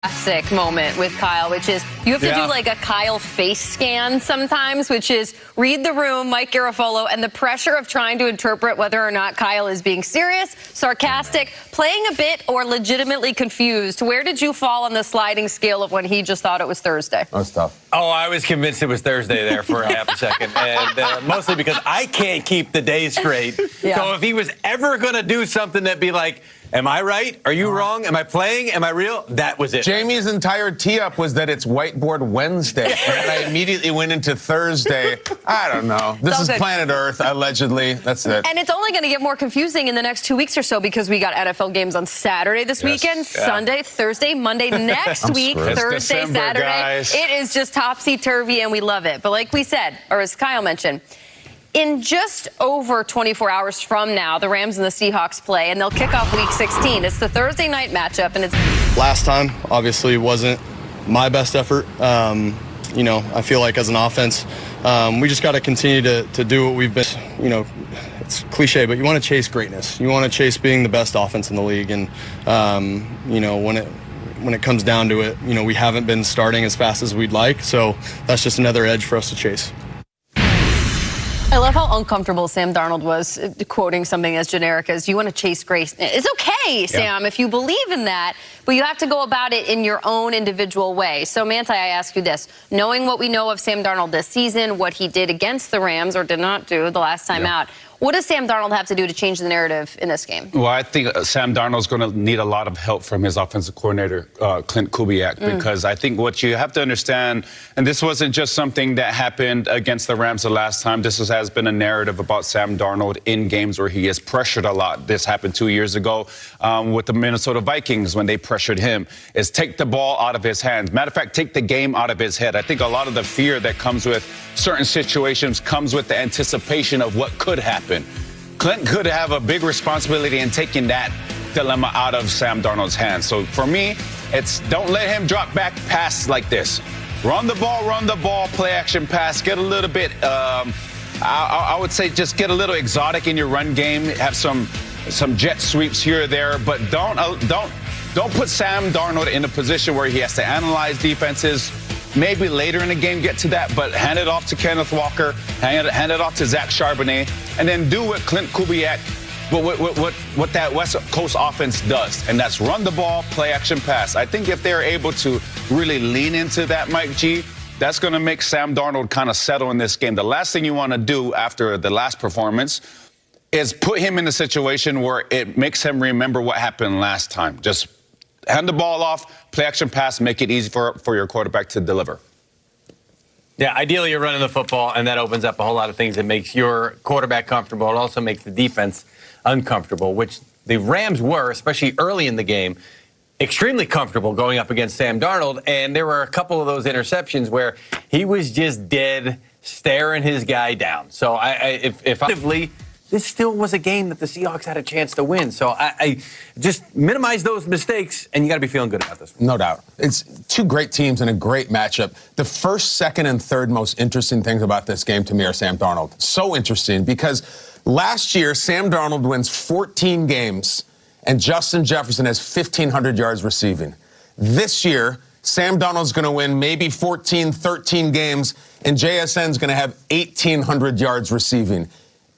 Classic moment with Kyle, which is you have to do like a Kyle face scan sometimes, which is read the room, Mike Garafolo, and the pressure of trying to interpret whether or not Kyle is being serious, sarcastic, playing a bit, or legitimately confused. Where did you fall on the sliding scale of when he just thought it was Thursday? That's tough. Oh, I was convinced it was Thursday there for a half a second, and mostly because I can't keep the days straight. Yeah. So if he was ever going to do something that'd be like, am I right? Are you wrong? Am I playing? Am I real? That was it. Jamie's entire tee-up was that it's Whiteboard Wednesday. And I immediately went into Thursday. I don't know. This is planet Earth, allegedly. That's it. And it's only going to get more confusing in the next 2 weeks or so because we got NFL games on Saturday this weekend, Sunday, Thursday, Monday next week, Thursday, December, Saturday. guys. It is just topsy-turvy, and we love it. But like we said, or as Kyle mentioned, in just over 24 hours from now, the Rams and the Seahawks play, and they'll kick off Week 16. It's the Thursday night matchup, and it's... Last time, obviously, wasn't my best effort. You know, I feel like as an offense, we just got to continue to do what we've been, you know, it's cliche, but you want to chase greatness. You want to chase being the best offense in the league. And, you know, when it comes down to it, you know, we haven't been starting as fast as we'd like. So that's just another edge for us to chase. I love how uncomfortable Sam Darnold was quoting something as generic as, you want to chase grace. It's okay, Sam, if you believe in that, but you have to go about it in your own individual way. So, Manti, I ask you this. Knowing what we know of Sam Darnold this season, what he did against the Rams or did not do the last time out, what does Sam Darnold have to do to change the narrative in this game? Well, I think Sam Darnold's going to need a lot of help from his offensive coordinator, Clint Kubiak, because I think what you have to understand, and this wasn't just something that happened against the Rams the last time. This has been a narrative about Sam Darnold in games where he is pressured a lot. This happened 2 years ago with the Minnesota Vikings when they pressured him, is take the ball out of his hands. Matter of fact, take the game out of his head. I think a lot of the fear that comes with certain situations comes with the anticipation of what could happen. Clint could have a big responsibility in taking that dilemma out of Sam Darnold's hands. So for me, it's don't let him drop back passes like this. Run the ball, play action pass, get a little bit, I would say just get a little exotic in your run game, have some jet sweeps here or there, but don't put Sam Darnold in a position where he has to analyze defenses. Maybe later in the game get to that, but hand it off to Kenneth Walker, hand it off to Zach Charbonnet, and then do what Clint Kubiak, what that West Coast offense does, and that's run the ball, play action pass. I think if they're able to really lean into that, Mike G, that's going to make Sam Darnold kind of settle in this game. The last thing you want to do after the last performance is put him in a situation where it makes him remember what happened last time. Just hand the ball off, play action pass, make it easy for your quarterback to deliver. Yeah, ideally you're running the football, and that opens up a whole lot of things. It makes your quarterback comfortable. It also makes the defense uncomfortable, which the Rams were, especially early in the game, extremely comfortable going up against Sam Darnold. And there were a couple of those interceptions where he was just dead, staring his guy down. So if this still was a game that the Seahawks had a chance to win. So I just minimize those mistakes, and you got to be feeling good about this one. No doubt. It's two great teams and a great matchup. The first, second, and third most interesting things about this game to me are Sam Darnold. So interesting because last year, Sam Darnold wins 14 games, and Justin Jefferson has 1,500 yards receiving. This year, Sam Darnold's going to win maybe 14, 13 games, and JSN's going to have 1,800 yards receiving.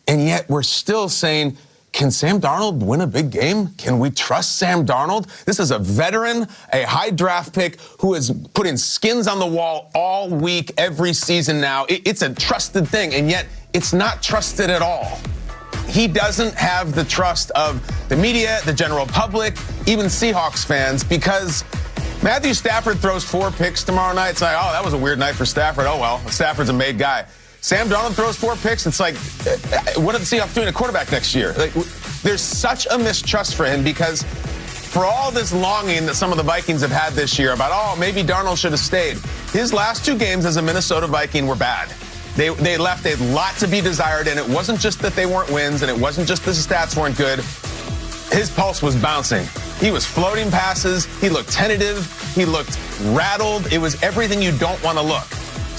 And yet we're still saying, can Sam Darnold win a big game? Can we trust Sam Darnold? This is a veteran, a high draft pick who is putting skins on the wall all week, every season now. It's a trusted thing, and yet it's not trusted at all. He doesn't have the trust of the media, the general public, even Seahawks fans, because Matthew Stafford throws 4 picks tomorrow night. It's like, oh, that was a weird night for Stafford. Oh, well, Stafford's a made guy. Sam Darnold throws 4 picks. It's like, what are the Seahawks doing a quarterback next year? Like, there's such a mistrust for him because for all this longing that some of the Vikings have had this year about, oh, maybe Darnold should have stayed, his last 2 games as a Minnesota Viking were bad. They left a lot to be desired, and it wasn't just that they weren't wins, and it wasn't just that the stats weren't good. His pulse was bouncing. He was floating passes. He looked tentative. He looked rattled. It was everything you don't want to look.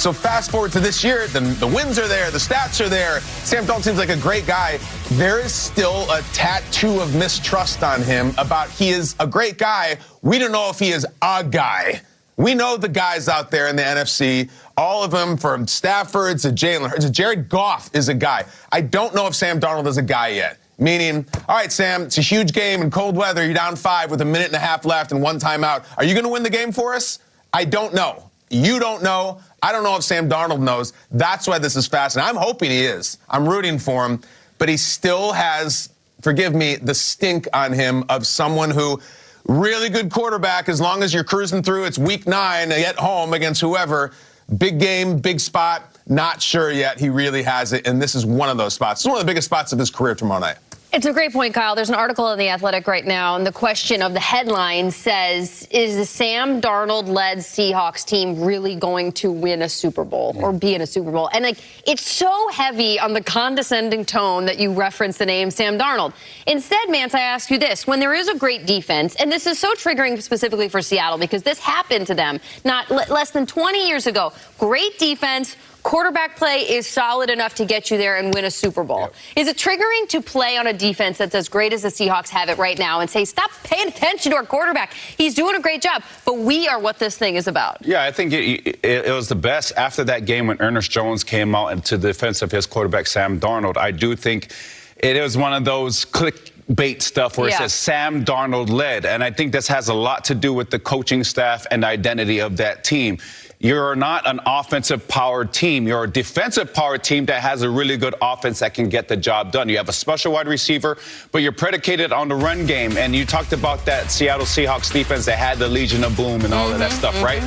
So fast forward to this year, the wins are there, the stats are there. Sam Darnold seems like a great guy. There is still a tattoo of mistrust on him about he is a great guy. We don't know if he is a guy. We know the guys out there in the NFC, all of them from Stafford to Jalen Hurts. Jared Goff is a guy. I don't know if Sam Darnold is a guy yet. Meaning, all right, Sam, it's a huge game in cold weather. You're down 5 with a minute and a half left and 1 timeout. Are you going to win the game for us? I don't know. You don't know. I don't know if Sam Darnold knows. That's why this is fascinating. I'm hoping he is. I'm rooting for him. But he still has, forgive me, the stink on him of someone who, really good quarterback, as long as you're cruising through, it's week 9 at home against whoever. Big game, big spot. Not sure yet he really has it, and this is one of those spots. It's one of the biggest spots of his career tomorrow night. It's a great point, Kyle. There's an article in The Athletic right now, and the question of the headline says, is the Sam Darnold-led Seahawks team really going to win a Super Bowl or be in a Super Bowl? And, it's so heavy on the condescending tone that you reference the name Sam Darnold. Instead, Mance, I ask you this. When there is a great defense, and this is so triggering specifically for Seattle because this happened to them less than 20 years ago, great defense, quarterback play is solid enough to get you there and win a Super Bowl. Yep. Is it triggering to play on a defense that's as great as the Seahawks have it right now and say, stop paying attention to our quarterback? He's doing a great job, but we are what this thing is about. Yeah, I think it was the best after that game when Ernest Jones came out into the defense of his quarterback, Sam Darnold. I do think it was one of those clickbait stuff where it says Sam Darnold led, and I think this has a lot to do with the coaching staff and the identity of that team. You're not an offensive-powered team. You're a defensive-powered team that has a really good offense that can get the job done. You have a special wide receiver, but you're predicated on the run game. And you talked about that Seattle Seahawks defense that had the Legion of Boom and all of that stuff, right?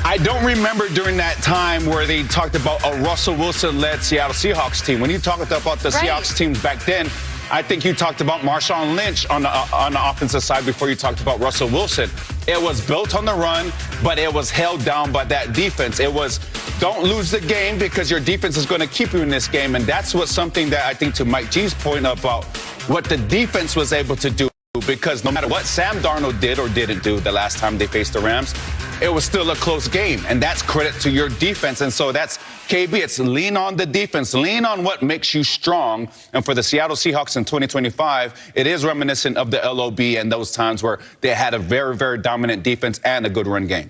I don't remember during that time where they talked about a Russell Wilson-led Seattle Seahawks team. When you talked about the Seahawks teams back then, I think you talked about Marshawn Lynch on the offensive side before you talked about Russell Wilson. It was built on the run, but it was held down by that defense. It was, don't lose the game because your defense is going to keep you in this game. And that's what something that I think to Mike G's point about what the defense was able to do. Because no matter what Sam Darnold did or didn't do the last time they faced the Rams, it was still a close game. And that's credit to your defense. And so that's KB. It's lean on the defense. Lean on what makes you strong. And for the Seattle Seahawks in 2025, it is reminiscent of the LOB and those times where they had a very, very dominant defense and a good run game.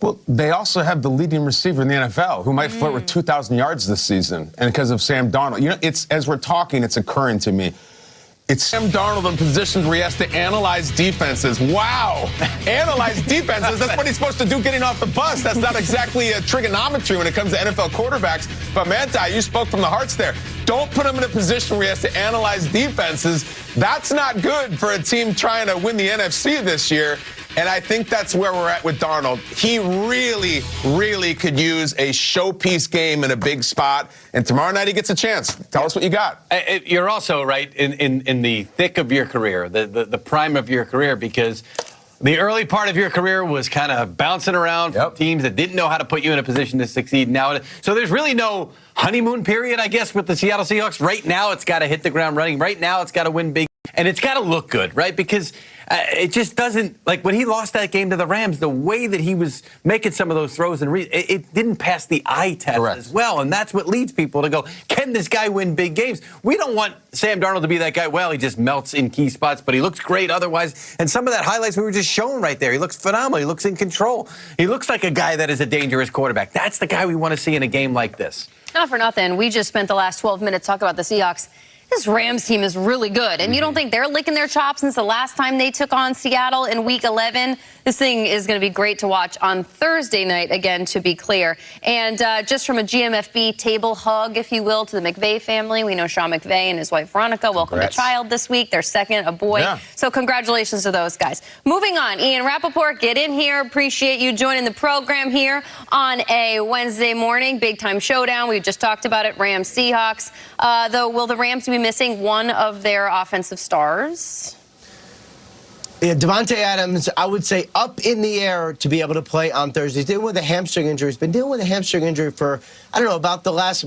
Well, they also have the leading receiver in the NFL who might flirt with 2,000 yards this season. And because of Sam Darnold. You know, it's as we're talking, it's occurring to me. It's Sam Darnold in positions where he has to analyze defenses. Wow. Analyze defenses. That's what he's supposed to do getting off the bus. That's not exactly a trigonometry when it comes to NFL quarterbacks. But, Manti, you spoke from the hearts there. Don't put him in a position where he has to analyze defenses. That's not good for a team trying to win the NFC this year. And I think that's where we're at with Darnold. He really, really could use a showpiece game in a big spot. And tomorrow night he gets a chance. Tell us what you got. You're also right in the thick of your career, the prime of your career, because the early part of your career was kind of bouncing around from teams that didn't know how to put you in a position to succeed. Now, so there's really no honeymoon period, I guess, with the Seattle Seahawks. Right now, it's got to hit the ground running. Right now, it's got to win big. And it's got to look good, right? Because it just doesn't, like when he lost that game to the Rams, the way that he was making some of those throws, and it didn't pass the eye test as well. And that's what leads people to go, can this guy win big games? We don't want Sam Darnold to be that guy. Well, he just melts in key spots, but he looks great otherwise. And some of that highlights we were just showing right there. He looks phenomenal. He looks in control. He looks like a guy that is a dangerous quarterback. That's the guy we want to see in a game like this. Not for nothing. We just spent the last 12 minutes talking about the Seahawks. This Rams team is really good, and you don't think they're licking their chops since the last time they took on Seattle in Week 11? This thing is going to be great to watch on Thursday night, again, to be clear. And just from a GMFB table hug, if you will, to the McVay family. We know Sean McVay and his wife Veronica welcomed a child this week, their second, a boy. Yeah. So congratulations to those guys. Moving on, Ian Rappaport, get in here. Appreciate you joining the program here on a Wednesday morning. Big-time showdown. We just talked about it, Rams-Seahawks. Though, will the Rams be missing one of their offensive stars? Yeah, Devontae Adams, I would say up in the air to be able to play on Thursday. He's dealing with a hamstring injury. He's been dealing with a hamstring injury for, I don't know, about the last